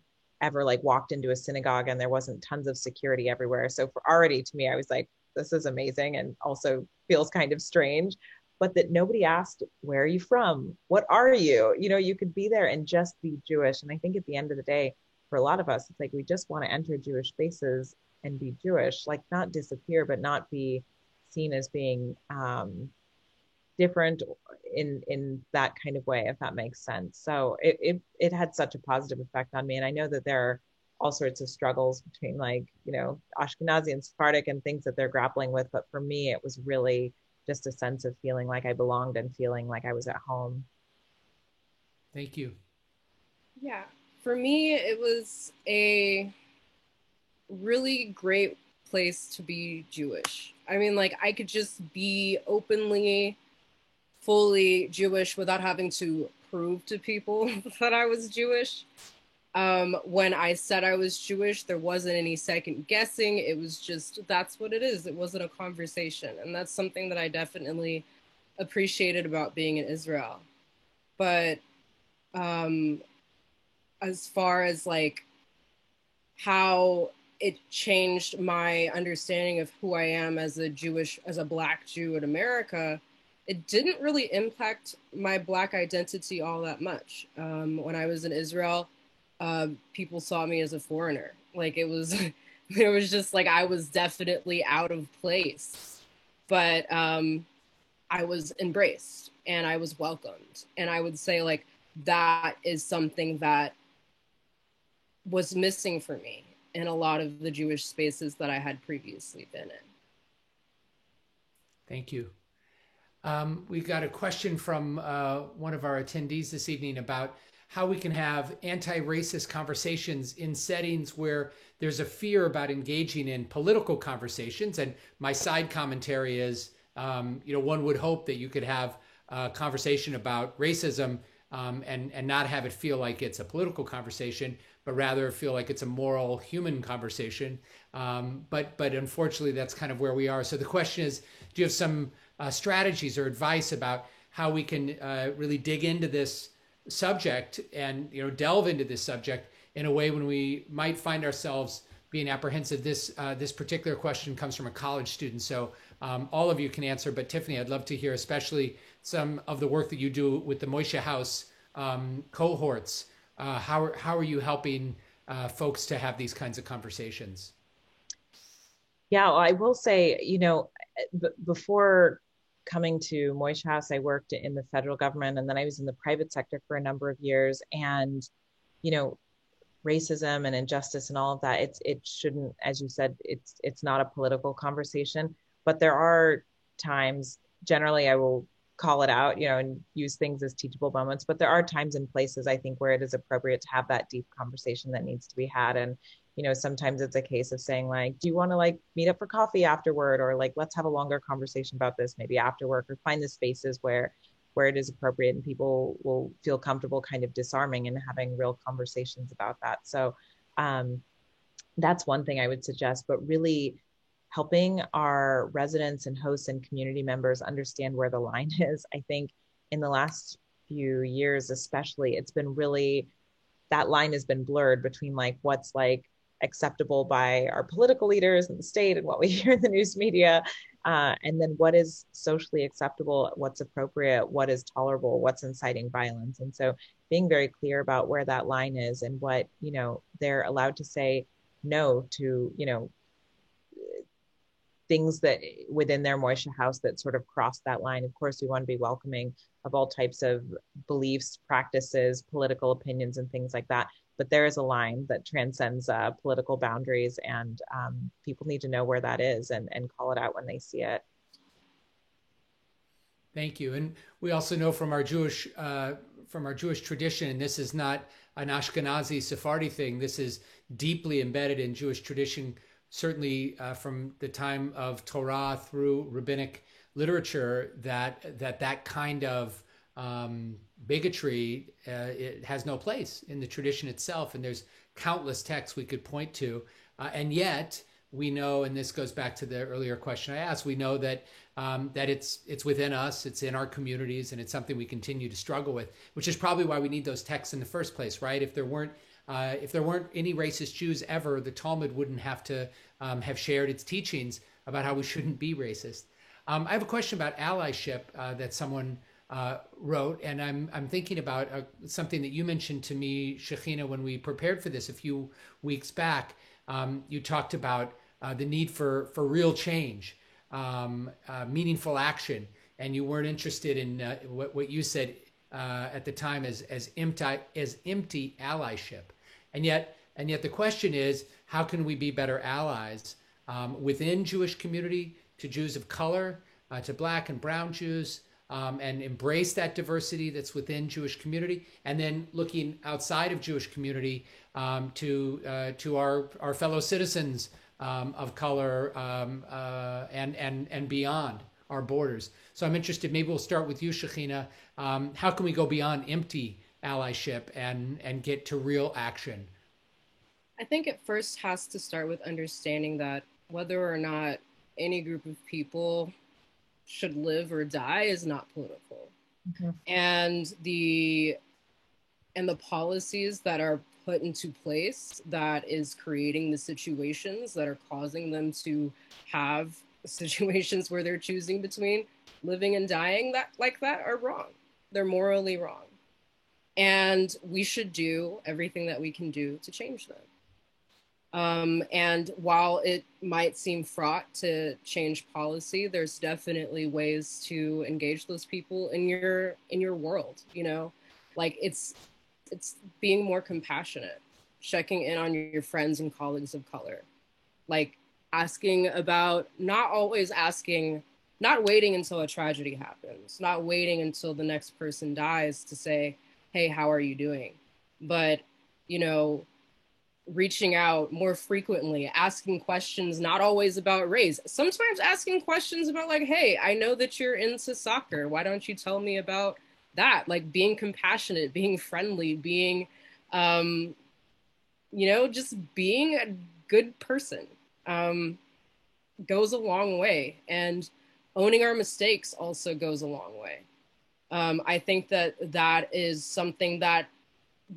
Speaker 5: ever like walked into a synagogue and there wasn't tons of security everywhere. So for already to me, I was like, this is amazing and also feels kind of strange, but that nobody asked, where are you from? What are you? You know, you could be there and just be Jewish. And I think at the end of the day, for a lot of us, it's like, we just want to enter Jewish spaces and be Jewish, like not disappear, but not be seen as being different in that kind of way, if that makes sense. So it had such a positive effect on me. And I know that there are all sorts of struggles between like, you know, Ashkenazi and Sephardic and things that they're grappling with. But for me, it was really just a sense of feeling like I belonged and feeling like I was at home.
Speaker 2: Thank you.
Speaker 3: Yeah, for me, it was a really great place to be Jewish. I mean, like I could just be openly, fully Jewish without having to prove to people that I was Jewish. When I said I was Jewish, there wasn't any second guessing. It was just, that's what it is. It wasn't a conversation. And that's something that I definitely appreciated about being in Israel. But as far as like how it changed my understanding of who I am as a Black Jew in America, it didn't really impact my Black identity all that much. When I was in Israel, people saw me as a foreigner. Like it was just like I was definitely out of place. But I was embraced and I was welcomed. And I would say like that is something that was missing for me in a lot of the Jewish spaces that I had previously been in.
Speaker 2: Thank you. We've got a question from one of our attendees this evening about how we can have anti-racist conversations in settings where there's a fear about engaging in political conversations. And my side commentary is, one would hope that you could have a conversation about racism and not have it feel like it's a political conversation, but rather feel like it's a moral human conversation. But unfortunately, that's kind of where we are. So the question is, do you have some strategies or advice about how we can really dig into this subject and delve into this subject in a way when we might find ourselves being apprehensive? This particular question comes from a college student, so all of you can answer. But Tiffany, I'd love to hear, especially some of the work that you do with the Moishe House cohorts. How are you helping folks to have these kinds of conversations?
Speaker 5: Yeah, well, I will say, before coming to Moishe House, I worked in the federal government, and then I was in the private sector for a number of years. And, racism and injustice and all of that, it shouldn't, as you said, it's not a political conversation. But there are times, generally I will call it out, and use things as teachable moments. But there are times and places, I think, where it is appropriate to have that deep conversation that needs to be had. And sometimes it's a case of saying like, do you want to like meet up for coffee afterward? Or like, let's have a longer conversation about this, maybe after work, or find the spaces where it is appropriate and people will feel comfortable kind of disarming and having real conversations about that. So that's one thing I would suggest, but really helping our residents and hosts and community members understand where the line is. I think in the last few years, especially, it's been really, that line has been blurred between like what's like acceptable by our political leaders in the state and what we hear in the news media, and then what is socially acceptable, what's appropriate, what is tolerable, what's inciting violence. And so being very clear about where that line is and what, they're allowed to say no to, things that within their Moishe house that sort of cross that line. Of course, we want to be welcoming of all types of beliefs, practices, political opinions, and things like that. But there is a line that transcends political boundaries, and people need to know where that is and call it out when they see it.
Speaker 2: Thank you. And we also know from our Jewish tradition, this is not an Ashkenazi Sephardi thing. This is deeply embedded in Jewish tradition, certainly from the time of Torah through rabbinic literature, that kind of bigotry, it has no place in the tradition itself. And there's countless texts we could point to. And yet we know, and this goes back to the earlier question I asked, we know that that it's within us, it's in our communities, and it's something we continue to struggle with, which is probably why we need those texts in the first place, right? If there weren't any racist Jews ever, the Talmud wouldn't have to have shared its teachings about how we shouldn't be racist. I have a question about allyship that someone wrote, and I'm thinking about something that you mentioned to me, Shekhinah, when we prepared for this a few weeks back. You talked about the need for real change, meaningful action, and you weren't interested in what you said at the time as empty allyship. And yet the question is, how can we be better allies within Jewish community, to Jews of color, to Black and brown Jews, and embrace that diversity that's within Jewish community, and then looking outside of Jewish community to our fellow citizens of color and beyond our borders. So I'm interested, maybe we'll start with you, Shekhinah. How can we go beyond empty allyship and get to real action?
Speaker 3: I think it first has to start with understanding that whether or not any group of people should live or die is not political. Mm-hmm. And the policies that are put into place that is creating the situations that are causing them to have situations where they're choosing between living and dying that are wrong. They're morally wrong. And we should do everything that we can do to change them. And while it might seem fraught to change policy, there's definitely ways to engage those people in your world, you know, like it's being more compassionate, checking in on your friends and colleagues of color, like asking about, not waiting until a tragedy happens, not waiting until the next person dies to say, hey, how are you doing? But, you know, reaching out more frequently, asking questions, not always about race, sometimes asking questions about like, hey, I know that you're into soccer. Why don't you tell me about that? Like being compassionate, being friendly, being, you know, just being a good person goes a long way. And owning our mistakes also goes a long way. I think that is something that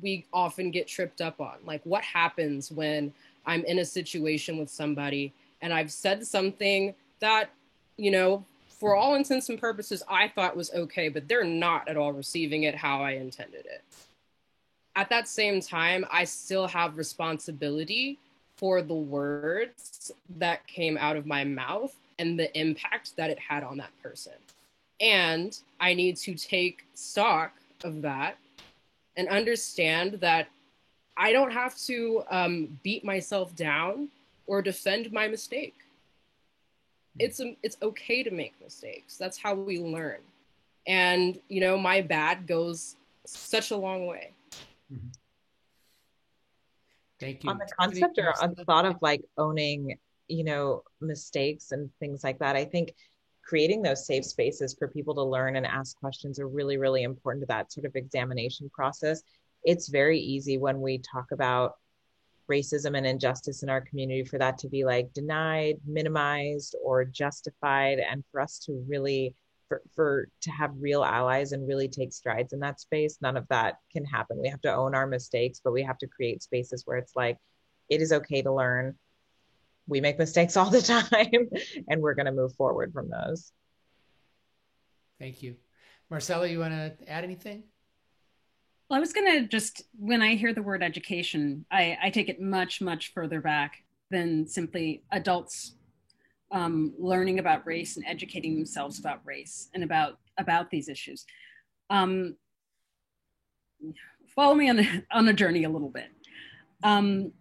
Speaker 3: we often get tripped up on. Like, what happens when I'm in a situation with somebody and I've said something that, you know, for all intents and purposes, I thought was okay, but they're not at all receiving it how I intended it. At that same time, I still have responsibility for the words that came out of my mouth and the impact that it had on that person. And I need to take stock of that and understand that I don't have to beat myself down or defend my mistake. It's okay to make mistakes. That's how we learn. And, you know, my bad goes such a long way.
Speaker 2: Mm-hmm. Thank you.
Speaker 5: On the concept or on the thought of like owning, you know, mistakes and things like that, I think creating those safe spaces for people to learn and ask questions are really, really important to that sort of examination process. It's very easy when we talk about racism and injustice in our community for that to be like denied, minimized, or justified, and for us to really, to have real allies and really take strides in that space. None of that can happen. We have to own our mistakes, but we have to create spaces where it's like, it is okay to learn. We make mistakes all the time, and we're going to move forward from those.
Speaker 2: Thank you. Marcella, you want to add anything?
Speaker 4: Well, I was going to just, when I hear the word education, I take it much, much further back than simply adults learning about race and educating themselves about race and about these issues. Follow me on a journey a little bit. I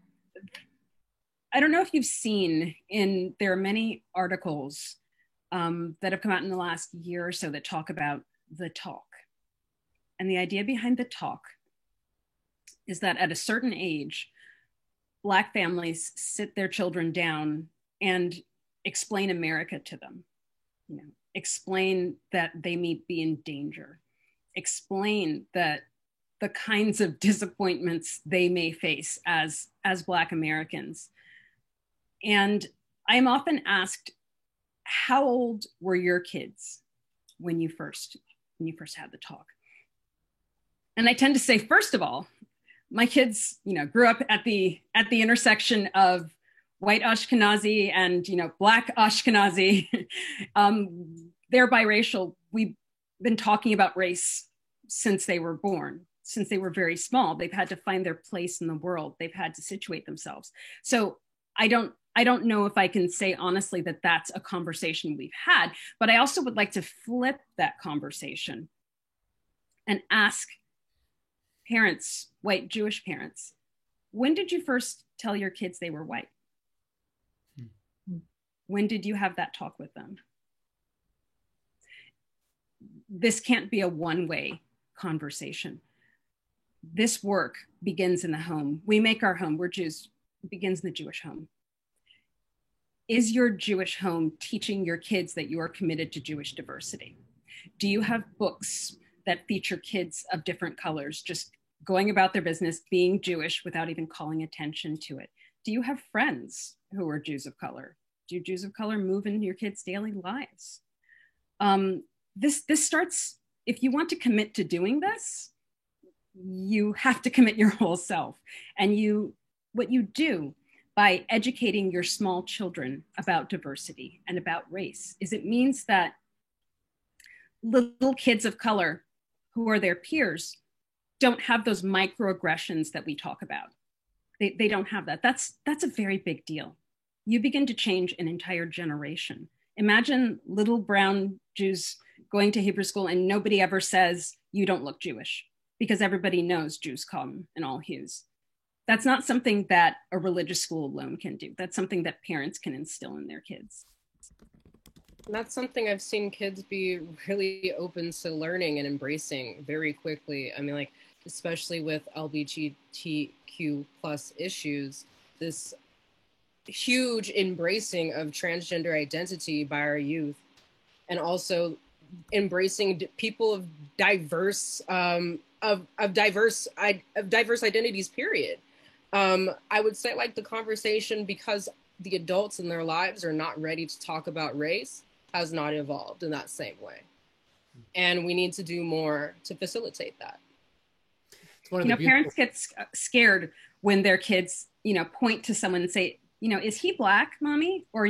Speaker 4: don't know if you've seen there are many articles that have come out in the last year or so that talk about the talk. And the idea behind the talk is that at a certain age, Black families sit their children down and explain America to them, explain that they may be in danger, explain that the kinds of disappointments they may face as Black Americans. And I'm often asked, how old were your kids when you first had the talk? And I tend to say, first of all, my kids, grew up at the intersection of white Ashkenazi and, Black Ashkenazi. They're biracial. We've been talking about race since they were born, since they were very small. They've had to find their place in the world. They've had to situate themselves. So I don't know if I can say honestly that that's a conversation we've had, but I also would like to flip that conversation and ask parents, white Jewish parents, when did you first tell your kids they were white? When did you have that talk with them? This can't be a one-way conversation. This work begins in the home. We make our home. We're Jews. It begins in the Jewish home. Is your Jewish home teaching your kids that you are committed to Jewish diversity? Do you have books that feature kids of different colors just going about their business, being Jewish without even calling attention to it? Do you have friends who are Jews of color? Do Jews of color move in your kids' daily lives? This starts, if you want to commit to doing this, you have to commit your whole self. And what you do by educating your small children about diversity and about race is it means that little kids of color who are their peers don't have those microaggressions that we talk about. They don't have that. That's a very big deal. You begin to change an entire generation. Imagine little brown Jews going to Hebrew school and nobody ever says, you don't look Jewish, because everybody knows Jews come in all hues. That's not something that a religious school alone can do. That's something that parents can instill in their kids.
Speaker 3: That's something I've seen kids be really open to learning and embracing very quickly. I mean, especially with LGBTQ plus issues, this huge embracing of transgender identity by our youth, and also embracing people of diverse identities, period. I would say the conversation, because the adults in their lives are not ready to talk about race, has not evolved in that same way. And we need to do more to facilitate that.
Speaker 4: Parents get scared when their kids, point to someone and say, is he Black, mommy? Or,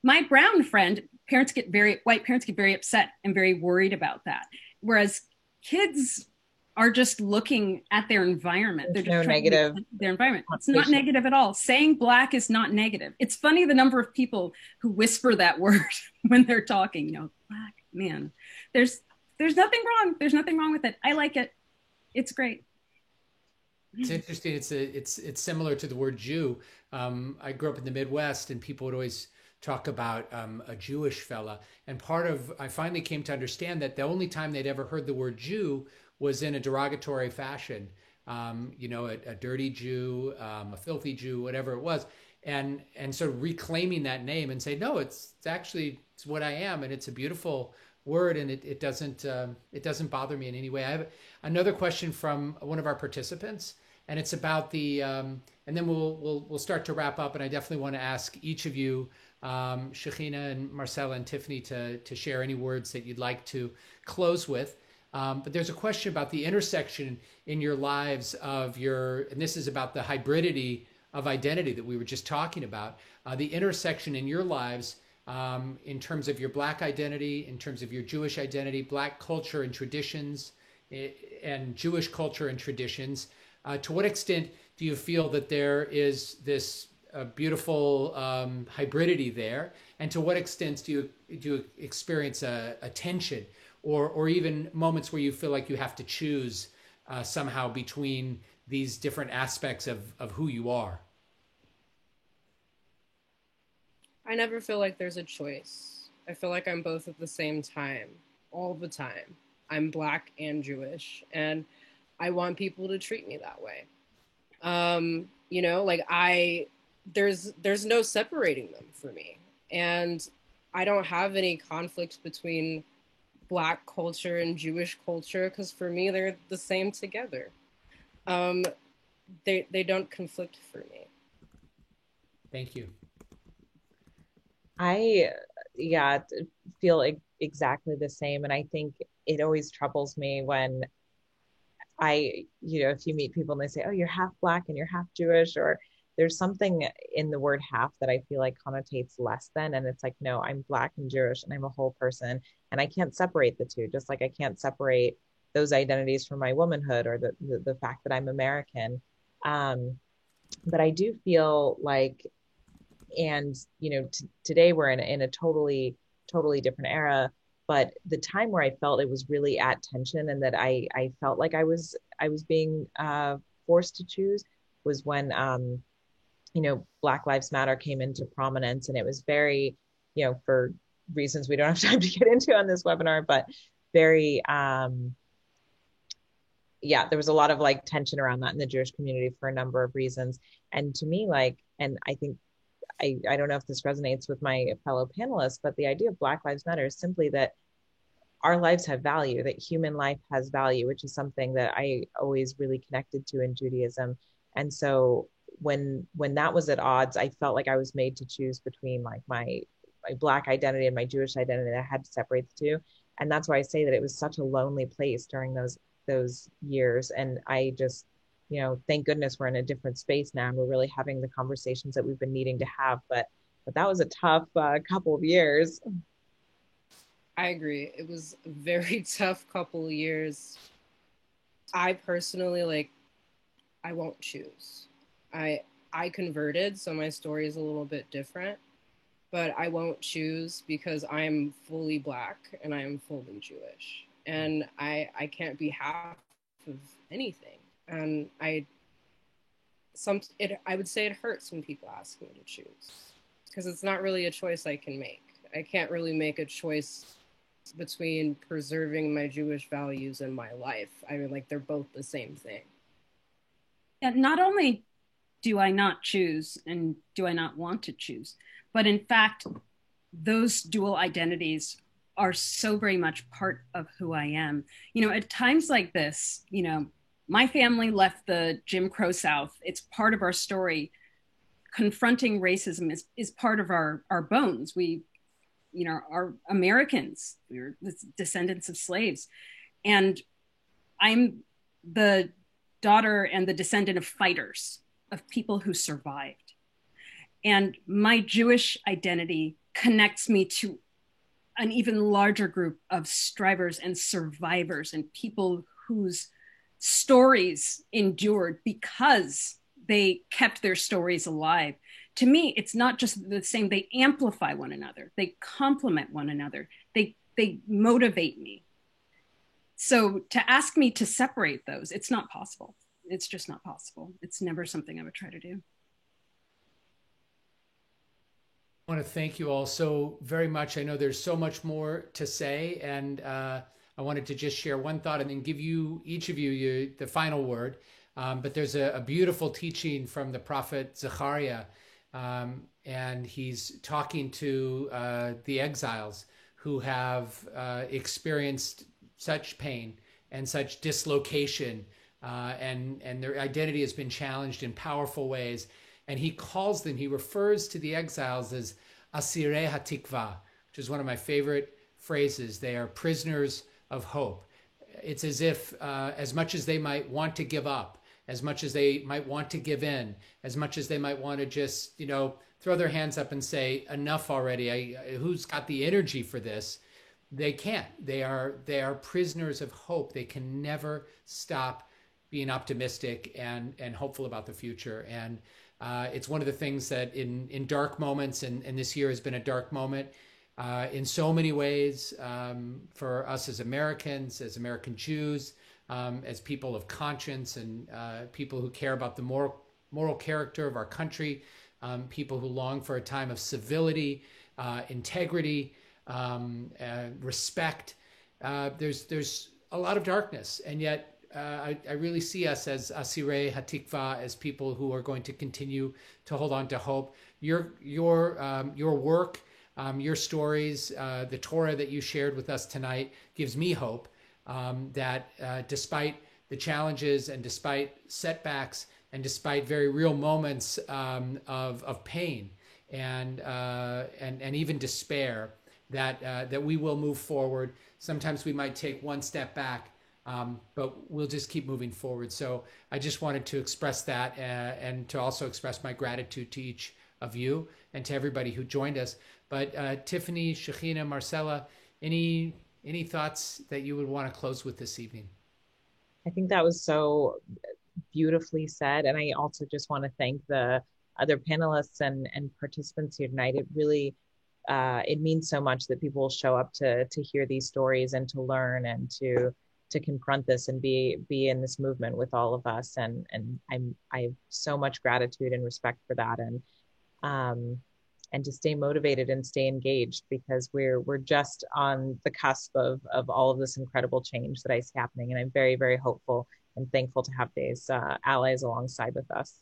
Speaker 4: my brown friend, white parents get very upset and very worried about that. Whereas kids are just looking at their environment. They're just
Speaker 5: negative.
Speaker 4: Their environment. It's not negative at all. Saying Black is not negative. It's funny the number of people who whisper that word when they're talking. Black, man. There's nothing wrong. There's nothing wrong with it. I like it. It's great.
Speaker 2: It's interesting. It's similar to the word Jew. I grew up in the Midwest, and people would always talk about a Jewish fella. And I finally came to understand that the only time they'd ever heard the word Jew was in a derogatory fashion. A dirty Jew, a filthy Jew, whatever it was. And sort of reclaiming that name and say, no, it's what I am, and it's a beautiful word, and it doesn't bother me in any way. I have another question from one of our participants, and it's about and then we'll start to wrap up. And I definitely want to ask each of you, Shekhinah and Marcella and Tiffany, to share any words that you'd like to close with. But there's a question about the intersection in your lives and this is about the hybridity of identity that we were just talking about, the intersection in your lives in terms of your Black identity, in terms of your Jewish identity, Black culture and traditions, and Jewish culture and traditions. To what extent do you feel that there is this a beautiful hybridity there? And to what extent do you experience a tension, or even moments where you feel like you have to choose somehow between these different aspects of who you are?
Speaker 3: I never feel like there's a choice. I feel like I'm both at the same time, all the time. I'm Black and Jewish, and I want people to treat me that way. You know, like there's no separating them for me. And I don't have any conflict between Black culture and Jewish culture, because for me, they're the same together. They don't conflict for me.
Speaker 2: Thank you.
Speaker 5: I, yeah, feel exactly the same. And I think it always troubles me when if you meet people and they say, oh, you're half Black and you're half Jewish, or there's something in the word half that I feel like connotates less than. And it's like, no, I'm Black and Jewish and I'm a whole person. And I can't separate the two, just like I can't separate those identities from my womanhood or the fact that I'm American. But I do feel like, and today we're in a totally different era, but the time where I felt it was really at tension and that I felt like I was being forced to choose was when Black Lives Matter came into prominence, and it was very, for reasons we don't have time to get into on this webinar, but very there was a lot of like tension around that in the Jewish community for a number of reasons. And to me, and I think I don't know if this resonates with my fellow panelists, but the idea of Black Lives Matter is simply that our lives have value, that human life has value, which is something that I always really connected to in Judaism. And so when that was at odds, I felt like I was made to choose between like my Black identity and my Jewish identity. I had to separate the two. And that's why I say that it was such a lonely place during those years. And I just, thank goodness we're in a different space now and we're really having the conversations that we've been needing to have. But that was a tough couple of years.
Speaker 3: I agree. It was a very tough couple of years. I personally, I won't choose. I converted, so my story is a little bit different, but I won't choose because I'm fully Black and I am fully Jewish. And I can't be half of anything. And I would say it hurts when people ask me to choose, because it's not really a choice I can make. I can't really make a choice between preserving my Jewish values and my life. I mean, they're both the same thing.
Speaker 4: And not only do I not choose and do I not want to choose, but in fact, those dual identities are so very much part of who I am. At times like this, my family left the Jim Crow South. It's part of our story. Confronting racism is part of our bones. We, are Americans. We're the descendants of slaves. And I'm the daughter and the descendant of fighters, of people who survived. And my Jewish identity connects me to an even larger group of strivers and survivors and people whose stories endured because they kept their stories alive. To me, it's not just the same. They amplify one another. They complement one another. They motivate me. So to ask me to separate those, it's not possible. It's just not possible. It's never something I would try to do.
Speaker 2: I want to thank you all so very much. I know there's so much more to say, and I wanted to just share one thought and then give each of you the final word. But there's a beautiful teaching from the prophet Zechariah, and he's talking to the exiles who have experienced such pain and such dislocation, and their identity has been challenged in powerful ways. And he refers to the exiles as Asirei HaTikva, which is one of my favorite phrases. They are prisoners of hope. It's as if as much as they might want to give up, as much as they might want to give in, as much as they might want to just, throw their hands up and say, enough already, who's got the energy for this? They can't. They are prisoners of hope. They can never stop being optimistic and hopeful about the future. And It's one of the things that in dark moments, and this year has been a dark moment in so many ways for us as Americans, as American Jews, as people of conscience, and people who care about the moral character of our country, people who long for a time of civility, integrity, respect. There's a lot of darkness, and yet I really see us as Asirei Hatikva, as people who are going to continue to hold on to hope. Your work, your stories, the Torah that you shared with us tonight gives me hope that despite the challenges and despite setbacks and despite very real moments of pain and even despair, that we will move forward. Sometimes we might take one step back, but we'll just keep moving forward. So I just wanted to express that and to also express my gratitude to each of you and to everybody who joined us. But Tiffany, Shekhinah, Marcella, any thoughts that you would want to close with this evening?
Speaker 5: I think that was so beautifully said. And I also just want to thank the other panelists and participants here tonight. It really, it means so much that people will show up to hear these stories and to learn and to confront this and be in this movement with all of us. And I have so much gratitude and respect for that. And to stay motivated and stay engaged, because we're just on the cusp of all of this incredible change that is happening. And I'm very, very hopeful and thankful to have these allies alongside with us.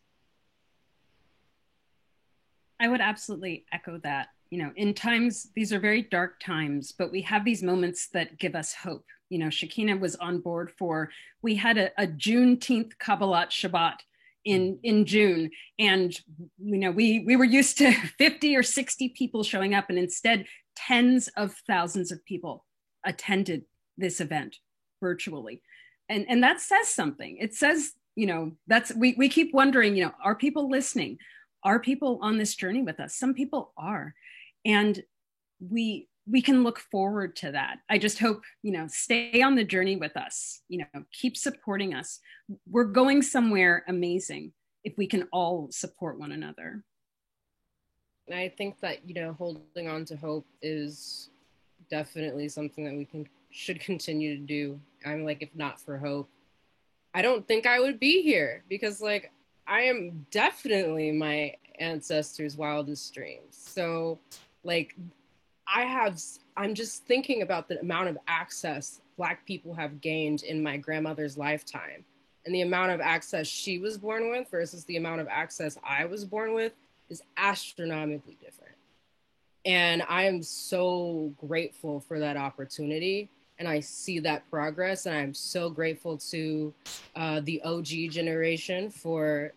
Speaker 4: I would absolutely echo that. In times, these are very dark times, but we have these moments that give us hope. Shekhinah was on board we had a Juneteenth Kabbalat Shabbat in June. And, we were used to 50 or 60 people showing up, and instead tens of thousands of people attended this event virtually. And that says something. It says, we keep wondering, are people listening? Are people on this journey with us? Some people are. And we can look forward to that. I just hope, stay on the journey with us, keep supporting us. We're going somewhere amazing if we can all support one another.
Speaker 3: And I think that, holding on to hope is definitely something that should continue to do. I'm like, if not for hope, I don't think I would be here, because I am definitely my ancestors' wildest dreams. So I'm just thinking about the amount of access Black people have gained in my grandmother's lifetime, and the amount of access she was born with versus the amount of access I was born with is astronomically different. And I am so grateful for that opportunity. And I see that progress. And I'm so grateful to the OG generation for,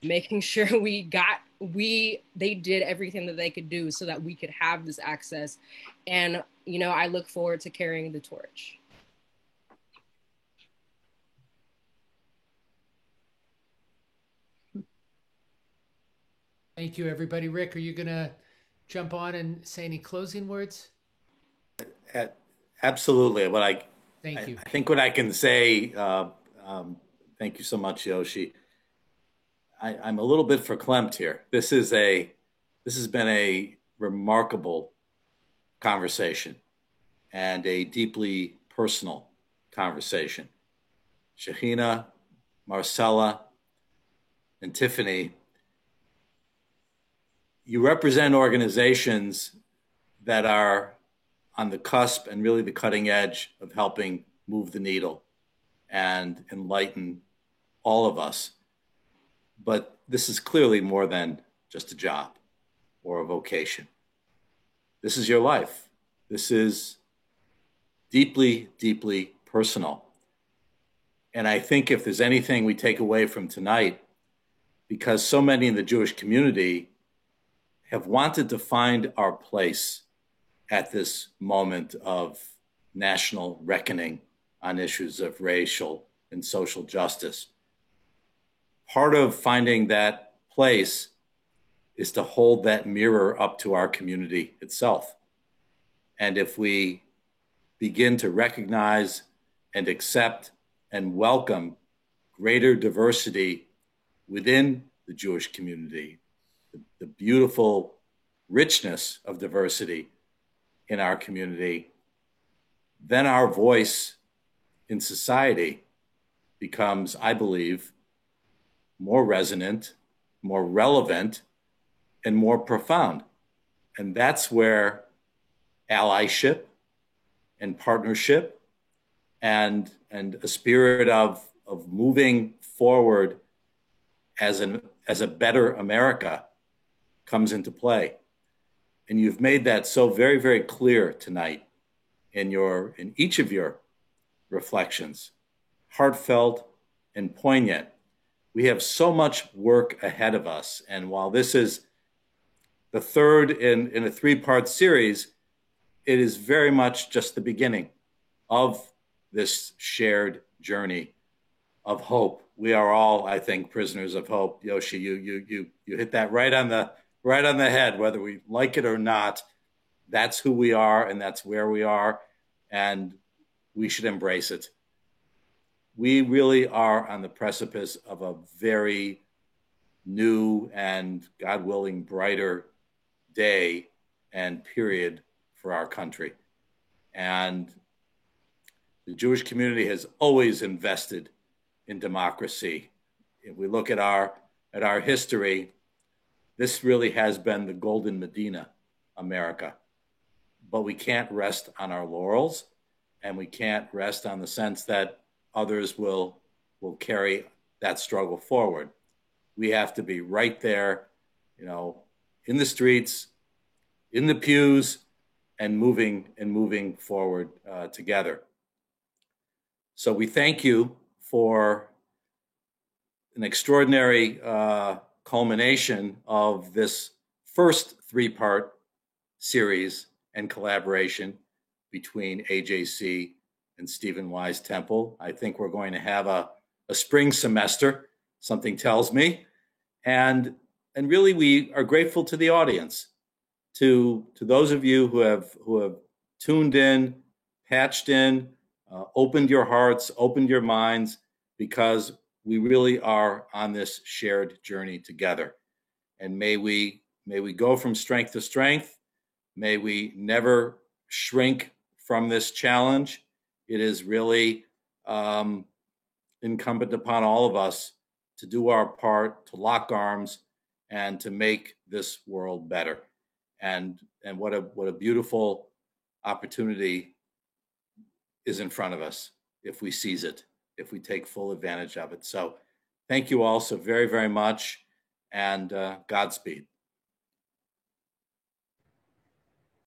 Speaker 3: making sure they did everything that they could do so that we could have this access. And, I look forward to carrying the torch.
Speaker 2: Thank you, everybody. Rick, are you going to jump on and say any closing words?
Speaker 1: Absolutely.
Speaker 2: Thank you.
Speaker 1: I think what I can say, thank you so much, Yoshi. I'm a little bit verklempt here. This has been a remarkable conversation and a deeply personal conversation. Shekhinah, Marcella, and Tiffany, you represent organizations that are on the cusp and really the cutting edge of helping move the needle and enlighten all of us. But this is clearly more than just a job or a vocation. This is your life. This is deeply, deeply personal. And I think if there's anything we take away from tonight, because so many in the Jewish community have wanted to find our place at this moment of national reckoning on issues of racial and social justice. Part of finding that place is to hold that mirror up to our community itself. And if we begin to recognize and accept and welcome greater diversity within the Jewish community, the beautiful richness of diversity in our community, then our voice in society becomes, I believe, more resonant, more relevant, and more profound. And that's where allyship and partnership and a spirit of moving forward as a better America comes into play. And you've made that so very, very clear tonight in each of your reflections, heartfelt and poignant. We have so much work ahead of us. And while this is the third in a three-part series, it is very much just the beginning of this shared journey of hope. We are all, I think, prisoners of hope. Yoshi, you hit that right on the head, whether we like it or not. That's who we are, and that's where we are, and we should embrace it. We really are on the precipice of a very new and, God willing, brighter day and period for our country. And the Jewish community has always invested in democracy. If we look at our history, this really has been the golden Medina, America. But we can't rest on our laurels, and we can't rest on the sense that others will carry that struggle forward. We have to be right there, in the streets, in the pews, and moving forward together. So we thank you for an extraordinary culmination of this first three-part series and collaboration between AJC and Stephen Wise Temple. I think we're going to have a spring semester, something tells me. And really, we are grateful to the audience, to those of you who have tuned in, patched in, opened your hearts, opened your minds, because we really are on this shared journey together. And may we go from strength to strength. May we never shrink from this challenge. It is really incumbent upon all of us to do our part, to lock arms, and to make this world better. And what a beautiful opportunity is in front of us if we seize it, if we take full advantage of it. So thank you all so very, very much, and Godspeed.